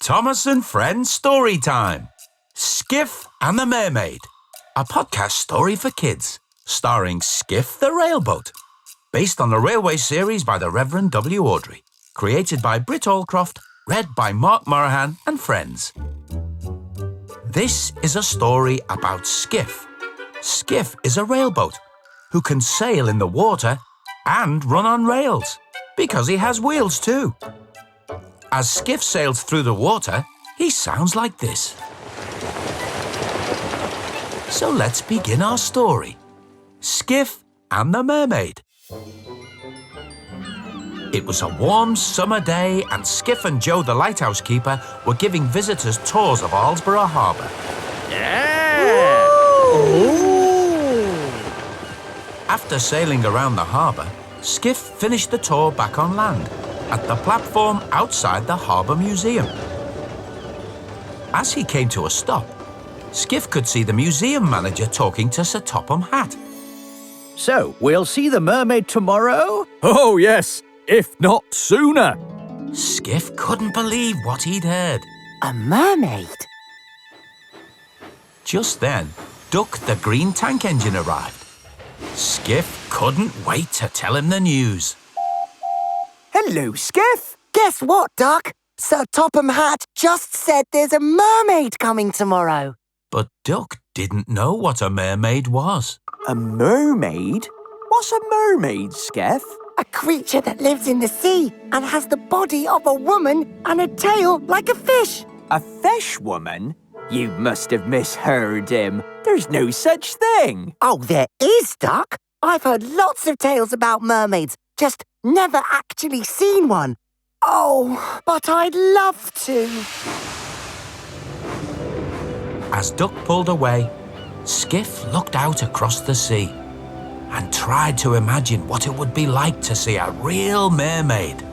Thomas and Friends Storytime. Skiff and the Mermaid. A podcast story for kids, starring Skiff the Railboat. Based on the railway series by the Reverend W. Awdry. Created by Britt Allcroft, read by Mark Moraghan and friends. This is a story about Skiff. Skiff is a railboat who can sail in the water and run on rails, because he has wheels too. As Skiff sails through the water, he sounds like this. So let's begin our story. Skiff and the Mermaid. It was a warm summer day and Skiff and Joe the lighthouse keeper were giving visitors tours of Alsborough Harbour. Yeah! Ooh. After sailing around the harbour, Skiff finished the tour back on land at the platform outside the Harbour Museum. As he came to a stop, Skiff could see the museum manager talking to Sir Topham Hatt. So, we'll see the mermaid tomorrow? Oh, yes, if not sooner. Skiff couldn't believe what he'd heard. A mermaid? Just then, Duck the green tank engine arrived. Skiff couldn't wait to tell him the news. Hello, Skiff. Guess what, Duck? Sir Topham Hatt just said there's a mermaid coming tomorrow. But Duck didn't know what a mermaid was. A mermaid? What's a mermaid, Skiff? A creature that lives in the sea and has the body of a woman and a tail like a fish. A fish woman? You must have misheard him. There's no such thing. Oh, there is, Duck. I've heard lots of tales about mermaids, just never actually seen one. Oh, but I'd love to. As Duck pulled away, Skiff looked out across the sea and tried to imagine what it would be like to see a real mermaid.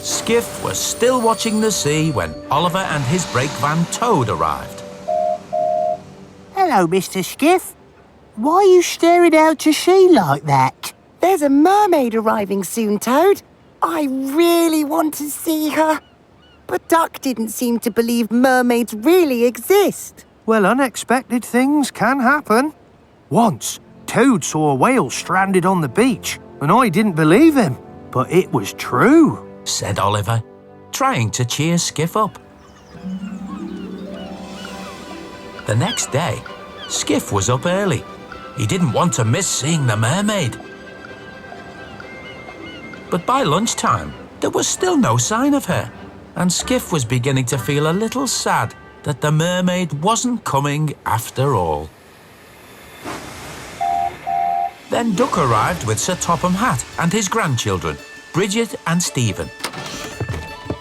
Skiff was still watching the sea when Oliver and his brake van Toad arrived. Hello, Mr. Skiff. Why are you staring out to sea like that? There's a mermaid arriving soon, Toad. I really want to see her. But Duck didn't seem to believe mermaids really exist. Well, unexpected things can happen. Once, Toad saw a whale stranded on the beach, and I didn't believe him. But it was true, said Oliver, trying to cheer Skiff up. The next day, Skiff was up early. He didn't want to miss seeing the mermaid. But by lunchtime, there was still no sign of her, and Skiff was beginning to feel a little sad that the mermaid wasn't coming after all. Then Duck arrived with Sir Topham Hatt and his grandchildren, Bridget and Stephen.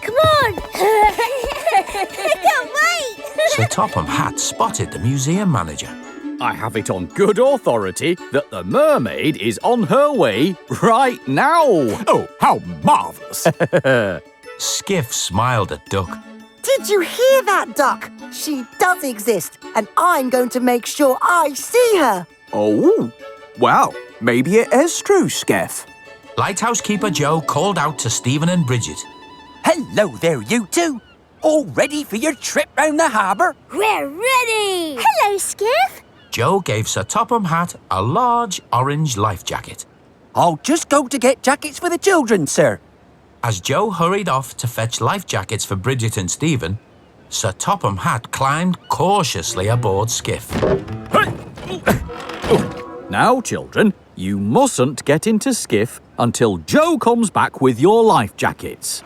Come on! I can't wait! Sir Topham Hatt spotted the museum manager. I have it on good authority that the mermaid is on her way right now. Oh, how marvellous. Skiff smiled at Duck. Did you hear that, Duck? She does exist, and I'm going to make sure I see her. Oh, well, maybe it is true, Skiff. Lighthouse keeper Joe called out to Stephen and Bridget. Hello there, you two. All ready for your trip round the harbour? We're ready! Hello, Skiff. Joe gave Sir Topham Hatt a large orange life jacket. I'll just go to get jackets for the children, sir. As Joe hurried off to fetch life jackets for Bridget and Stephen, Sir Topham Hatt climbed cautiously aboard Skiff. Now, children, you mustn't get into Skiff until Joe comes back with your life jackets.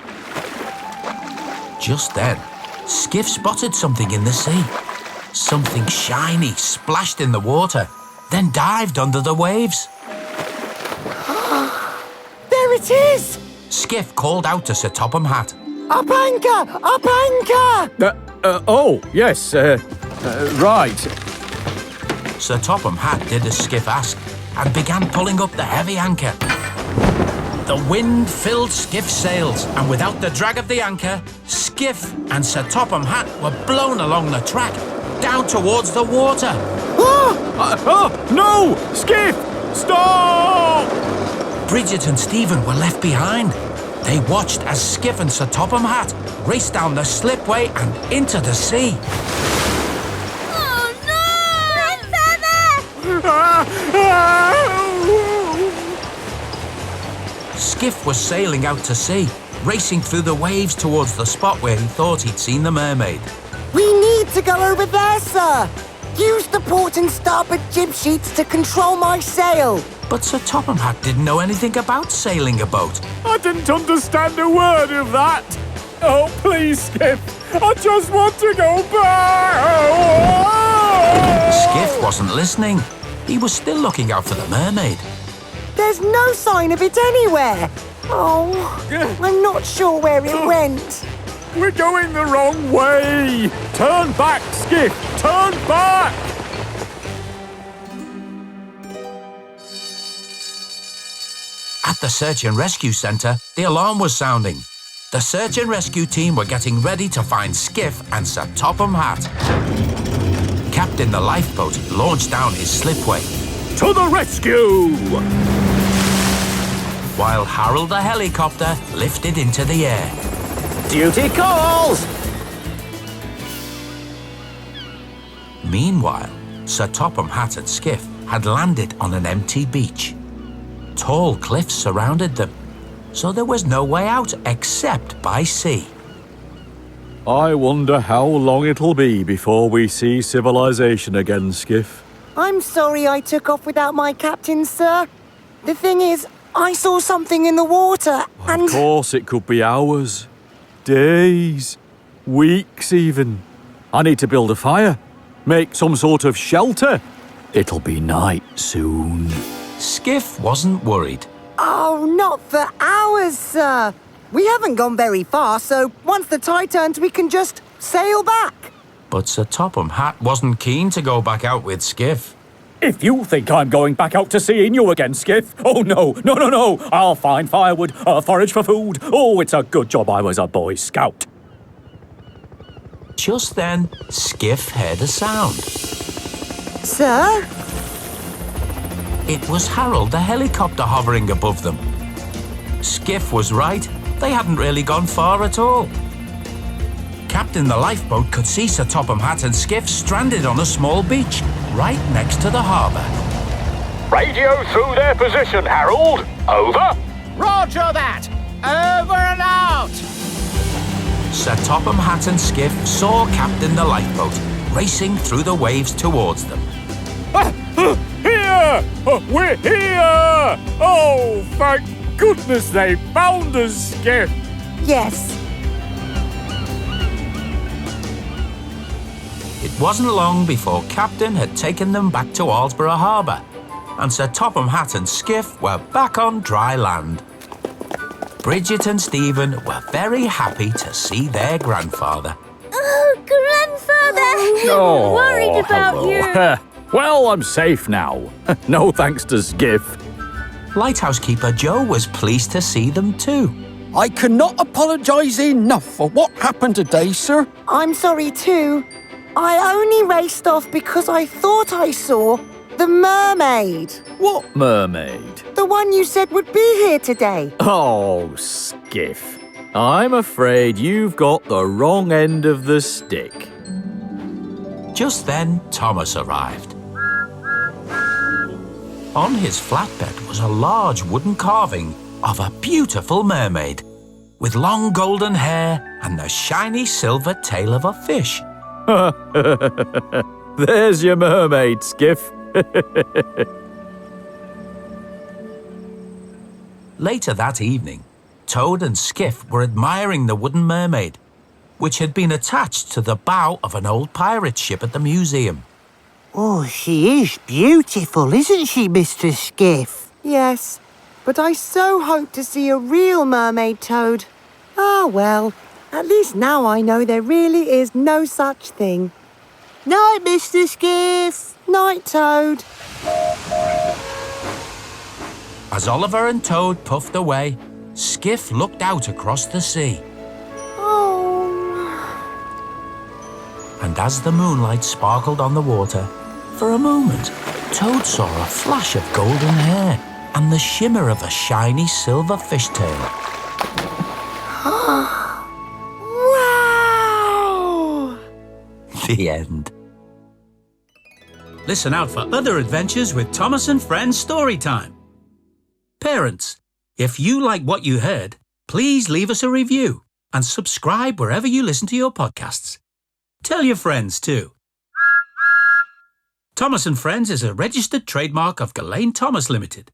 Just then, Skiff spotted something in the sea. Something shiny splashed in the water, then dived under the waves. There it is! Skiff called out to Sir Topham Hatt. Up anchor! Up anchor! Oh, yes, right. Sir Topham Hatt did as Skiff asked and began pulling up the heavy anchor. The wind filled Skiff's sails, and without the drag of the anchor, Skiff and Sir Topham Hatt were blown along the track, down towards the water. No! Skiff! Stop! Bridget and Stephen were left behind. They watched as Skiff and Sir Topham Hatt raced down the slipway and into the sea. Oh no! Grandfather! Skiff was sailing out to sea, racing through the waves towards the spot where he thought he'd seen the mermaid. We need to go over there, sir. Use the port and starboard jib sheets to control my sail. But Sir Topham Hatt didn't know anything about sailing a boat. I didn't understand a word of that. Oh, please, Skiff. I just want to go back. Skiff wasn't listening. He was still looking out for the mermaid. There's no sign of it anywhere. Oh, I'm not sure where it went. We're going the wrong way. Turn back, Skiff. Turn back. At the search and rescue centre, the alarm was sounding. The search and rescue team were getting ready to find Skiff and Sir Topham Hatt. Captain the lifeboat launched down his slipway, To the rescue! while Harold the helicopter lifted into the air. Duty calls! Meanwhile, Sir Topham Hatt and Skiff had landed on an empty beach. Tall cliffs surrounded them, so there was no way out except by sea. I wonder how long it'll be before we see civilization again, Skiff. I'm sorry I took off without my captain, sir. The thing is, I saw something in the water and... Of course, it could be hours, days, weeks even. I need to build a fire, make some sort of shelter. It'll be night soon. Skiff wasn't worried. Oh, not for hours, sir. We haven't gone very far, so once the tide turns, we can just sail back. But Sir Topham Hatt wasn't keen to go back out with Skiff. If you think I'm going back out to sea in you again, Skiff, oh no. I'll find firewood, forage for food. Oh, it's a good job I was a Boy Scout. Just then, Skiff heard a sound. Sir? It was Harold the helicopter hovering above them. Skiff was right. They hadn't really gone far at all. Captain the lifeboat could see Sir Topham Hatt and Skiff stranded on a small beach right next to the harbour. Radio through their position, Harold. Over. Roger that! Over and out! Sir Topham Hatt and Skiff saw Captain the lifeboat racing through the waves towards them. Here! We're here! Oh, thank goodness they found us, Skiff. Yes. It wasn't long before Captain had taken them back to Aldborough Harbour, and Sir Topham Hatt and Skiff were back on dry land. Bridget and Stephen were very happy to see their grandfather. Oh, Grandfather! Oh, Worried about hello. you. Well, I'm safe now. No thanks to Skiff. Lighthouse keeper Joe was pleased to see them too. I cannot apologise enough for what happened today, sir. I'm sorry too. I only raced off because I thought I saw the mermaid. What mermaid? The one you said would be here today. Oh, Skiff. I'm afraid you've got the wrong end of the stick. Just then, Thomas arrived. On his flatbed was a large wooden carving of a beautiful mermaid with long golden hair and the shiny silver tail of a fish. There's your mermaid, Skiff. Later that evening, Toad and Skiff were admiring the wooden mermaid, which had been attached to the bow of an old pirate ship at the museum. Oh, she is beautiful, isn't she, Mr. Skiff? Yes, but I so hope to see a real mermaid, Toad. Ah, well, at least now I know there really is no such thing. Night, Mr. Skiff. Night, Toad. As Oliver and Toad puffed away, Skiff looked out across the sea. Oh. And as the moonlight sparkled on the water, for a moment, Toad saw a flash of golden hair and the shimmer of a shiny silver fishtail. Wow! The end. Listen out for other adventures with Thomas and Friends Storytime. Parents, if you like what you heard, please leave us a review and subscribe wherever you listen to your podcasts. Tell your friends too. Thomas and Friends is a registered trademark of Ghislaine Thomas Limited.